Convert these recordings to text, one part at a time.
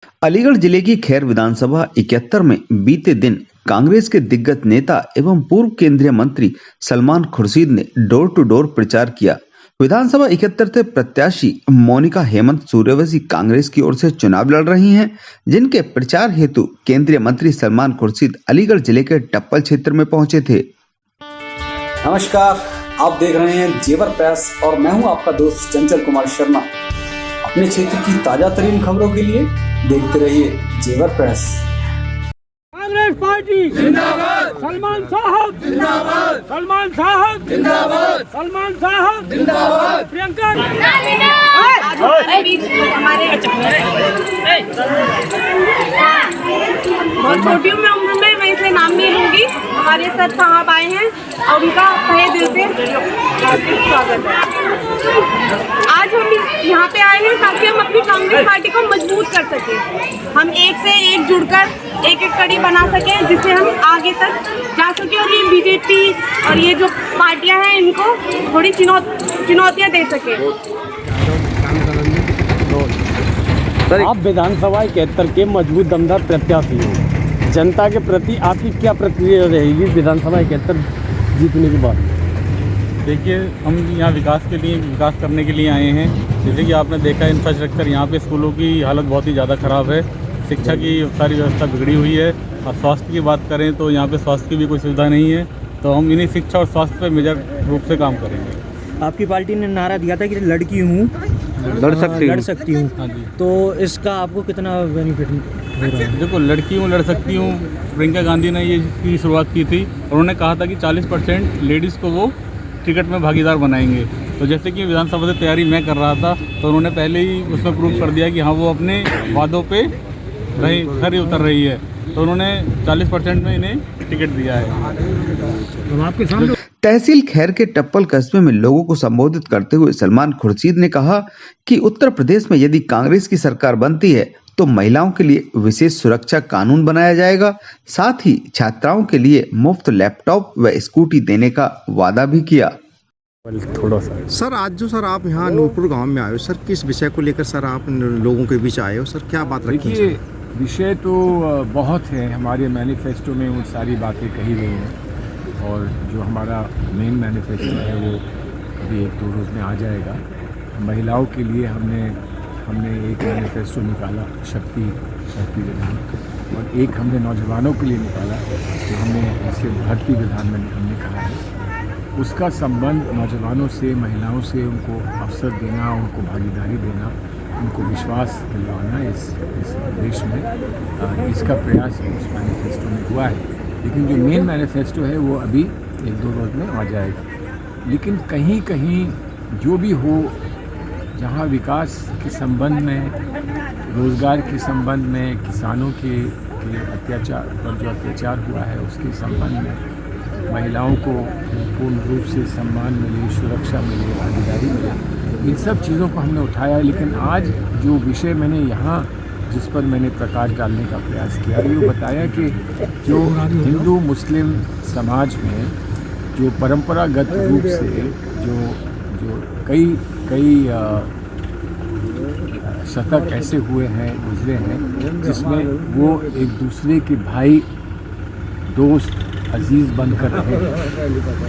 अलीगढ़ जिले की खैर विधानसभा 71 में बीते दिन कांग्रेस के दिग्गज नेता एवं पूर्व केंद्रीय मंत्री सलमान खुर्शीद ने डोर टू डोर प्रचार किया। विधानसभा 71 से प्रत्याशी मोनिका हेमंत सूर्यवंशी कांग्रेस की ओर से चुनाव लड़ रही हैं, जिनके प्रचार हेतु केंद्रीय मंत्री सलमान खुर्शीद अलीगढ़ जिले के टप्पल क्षेत्र में पहुंचे थे। नमस्कार, आप देख रहे हैं जेवर प्रेस और मैं हूं आपका दोस्त चंचल कुमार शर्मा। अपने क्षेत्र की ताजा तरीन खबरों के लिए देखते रहिए जेवर प्रेस। कांग्रेस पार्टी जिंदाबाद, सलमान साहब जिंदाबाद, सलमान साहब जिंदाबाद, सलमान साहब जिंदाबाद, प्रियंका बहुत छोटी हूँ मैं उम्र में, मैं इसलिए नाम नहीं लूंगी। हमारे सर साहब आए हैं और उनका तहे दिल से स्वागत है। आज हम यहाँ पे आए हैं ताकि हम अपनी कांग्रेस पार्टी को मजबूत कर सकें। हम एक से एक जुड़कर एक एक कड़ी बना सकें, जिससे हम आगे तक जा सकें और ये बीजेपी और ये जो पार्टियां हैं इनको थोड़ी चुनौतियां दे सकें। आप विधानसभा 71 के मजबूत दमदार प्रत्याशी हैं। जनता के प्रति आपकी क्या प्रतिक्रिया रहेगी विधानसभा 71 जीतने के बाद? देखिए, हम यहाँ विकास करने के लिए आए हैं। जैसे कि आपने देखा है, इंफ्रास्ट्रक्चर यहाँ पे स्कूलों की हालत बहुत ही ज़्यादा ख़राब है, शिक्षा की सारी व्यवस्था बिगड़ी हुई है। और स्वास्थ्य की बात करें तो यहाँ पे स्वास्थ्य की भी कोई सुविधा नहीं है, तो हम इन्हीं शिक्षा और स्वास्थ्य पर मेजर रूप से काम करेंगे। आपकी पार्टी ने नारा दिया था कि लड़की हूँ लड़ सकती हूँ। हाँ जी। तो इसका आपको कितना बेनिफिट हो रहा है? देखो, लड़की हूँ लड़ सकती हूँ, प्रियंका गांधी ने ये इसकी शुरुआत की थी। उन्होंने कहा था कि 40% लेडीज़ को वो टिकट में भागीदार बनाएंगे। तो जैसे कि विधानसभा से तैयारी मैं कर रहा था, तो उन्होंने पहले ही उसमें प्रूव कर दिया कि हाँ, वो अपने वादों पे खरी उतर रही है। तो उन्होंने 40% में इन्हें टिकट दिया है। तो आपके सामने तहसील खैर के टप्पल कस्बे में लोगों को संबोधित करते हुए सलमान खुर्शीद ने कहा कि उत्तर प्रदेश में यदि कांग्रेस की सरकार बनती है तो महिलाओं के लिए विशेष सुरक्षा कानून बनाया जाएगा। साथ ही छात्राओं के लिए मुफ्त लैपटॉप व स्कूटी देने का वादा भी किया। थोड़ा सा सर, आज जो सर आप यहाँ नूरपुर गांव में आए हो सर, किस विषय को लेकर सर आप लोगों के बीच आए हो सर, क्या बात रखी है? देखिए, विषय तो बहुत है। हमारे मैनिफेस्टो में वो सारी बातें कही गई हैं, और जो हमारा मेन मैनिफेस्टो है वो अभी 1-2 रोज़ में आ जाएगा। महिलाओं के लिए हमने एक मैनिफेस्टो निकाला, शक्ति विधान, और एक हमने नौजवानों के लिए निकाला, तो हमने ऐसे भर्ती विधान में हमने कहा है। उसका संबंध नौजवानों से, महिलाओं से, उनको अवसर देना, उनको भागीदारी देना, उनको विश्वास दिलवाना इस देश में, इसका प्रयास उस मैनिफेस्टो में हुआ है। लेकिन जो मेन मैनिफेस्टो है वो अभी 1-2 रोज़ में आ जाएगा। लेकिन कहीं कहीं जो भी हो, जहाँ विकास के संबंध में, रोज़गार के संबंध में, किसानों के अत्याचार पर जो अत्याचार हुआ है उसके संबंध में, महिलाओं को पूर्ण रूप से सम्मान मिले, सुरक्षा मिले, भागीदारी मिले, इन सब चीज़ों को हमने उठाया है। लेकिन आज जो विषय मैंने यहाँ जिस पर मैंने प्रकाश डालने का प्रयास किया, ये बताया कि जो हिंदू मुस्लिम समाज में जो परंपरागत रूप से जो कई शतक ऐसे हुए हैं, गुजरे हैं, जिसमें वो एक दूसरे के भाई, दोस्त, अजीज़ बनकर रहे,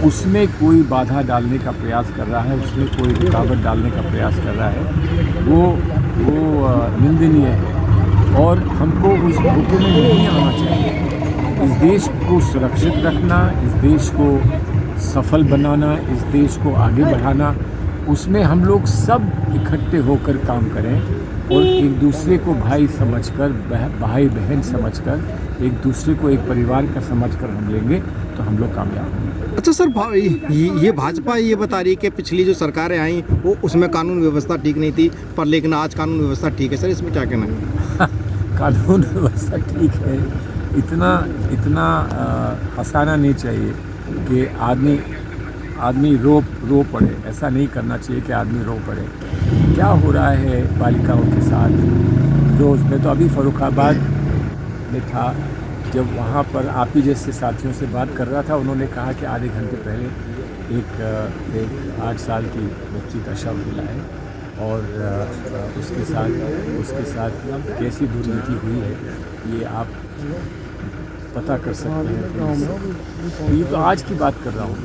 उसमें कोई बाधा डालने का प्रयास कर रहा है, उसमें कोई रुकावट डालने का प्रयास कर रहा है, वो निंदनीय है। और हमको उस धोखे में नहीं आना चाहिए। इस देश को सुरक्षित रखना, इस देश को सफल बनाना, इस देश को आगे बढ़ाना, उसमें हम लोग सब इकट्ठे होकर काम करें और एक दूसरे को भाई समझकर, भाई बहन समझकर, एक दूसरे को एक परिवार का समझकर हम लेंगे तो हम लोग कामयाब होंगे। अच्छा सर, ये भाजपा ये बता रही है कि पिछली जो सरकारें आई वो उसमें कानून व्यवस्था ठीक नहीं थी, पर लेकिन आज कानून व्यवस्था ठीक है। सर, इसमें क्या कहना है? कानून व्यवस्था ठीक है, इतना हंसाना नहीं चाहिए कि आदमी रो पड़े। ऐसा नहीं करना चाहिए कि आदमी रो पड़े। क्या हो रहा है बालिकाओं के साथ रोज़? मैं तो अभी फर्रुखाबाद में था, जब वहाँ पर आप ही जैसे साथियों से बात कर रहा था, उन्होंने कहा कि आधे घंटे पहले एक 8 साल की बच्ची का शव मिला है और उसके साथ कैसी दुर्नीति हुई है ये आप पता कर सकते हैं। तो ये तो आज की बात कर रहा हूँ,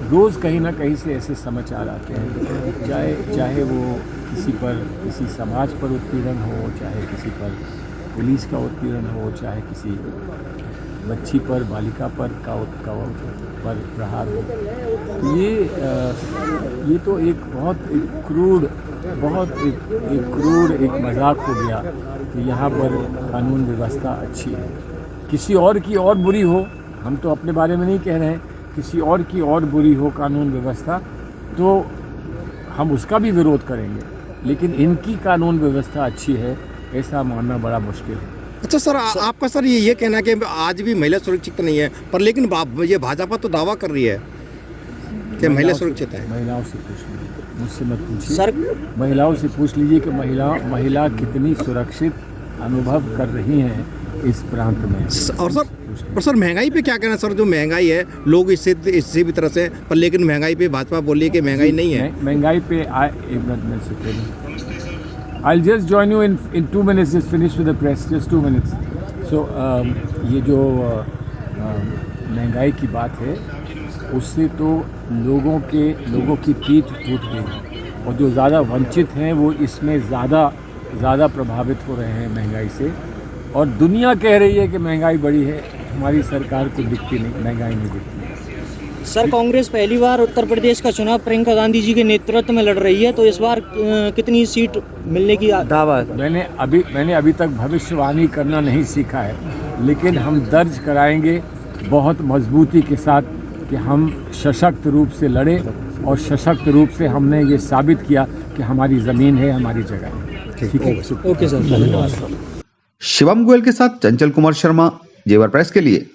रोज़ कहीं ना कहीं से ऐसे समाचार आते हैं, चाहे वो किसी समाज पर उत्पीड़न हो, चाहे किसी पर पुलिस का उत्पीड़न हो, चाहे किसी बच्ची पर, बालिका पर पर प्रहार हो। ये तो एक बहुत क्रूर एक मजाक हो गया कि यहाँ पर कानून व्यवस्था अच्छी है, किसी और की और बुरी हो। हम तो अपने बारे में नहीं कह रहे हैं, किसी और की और बुरी हो कानून व्यवस्था तो हम उसका भी विरोध करेंगे, लेकिन इनकी कानून व्यवस्था अच्छी है ऐसा मानना बड़ा मुश्किल है। अच्छा सर, आपका सर ये कहना है कि आज भी महिला सुरक्षित नहीं है, पर लेकिन ये भाजपा तो दावा कर रही है कि महिला सुरक्षित है। महिलाओं से पूछ लीजिए, मुझसे मत पूछिए सर। महिलाओं से पूछ लीजिए कि महिला कितनी सुरक्षित अनुभव कर रही हैं इस प्रांत में। और सर महंगाई पे क्या कहना सर? जो महंगाई है लोग इससे भी तरह से, पर लेकिन महंगाई पे भाजपा बोली कि महंगाई नहीं है। महंगाई पे एक मिनट से I'll just join you in 2 minutes. Just finish with the press. Just 2 minutes. So ये जो महंगाई की बात है उससे तो लोगों की पीठ टूट गई, और जो ज़्यादा वंचित हैं वो इसमें ज़्यादा प्रभावित हो रहे हैं महंगाई से। और दुनिया कह रही है कि महंगाई बढ़ी है, हमारी सरकार को दिखती नहीं, महंगाई नहीं दिखती। सर कांग्रेस पहली बार उत्तर प्रदेश का चुनाव प्रियंका गांधी जी के नेतृत्व में लड़ रही है, तो इस बार कितनी सीट मिलने की दावा है? मैंने अभी तक भविष्यवाणी करना नहीं सीखा है, लेकिन हम दर्ज कराएंगे बहुत मजबूती के साथ कि हम सशक्त रूप से लड़े, और सशक्त रूप से हमने ये साबित किया कि हमारी ज़मीन है, हमारी जगह है। ठीक है, ओके सर, धन्यवाद। शिवम गोयल के साथ चंचल कुमार शर्मा, जेवर प्रेस के लिए।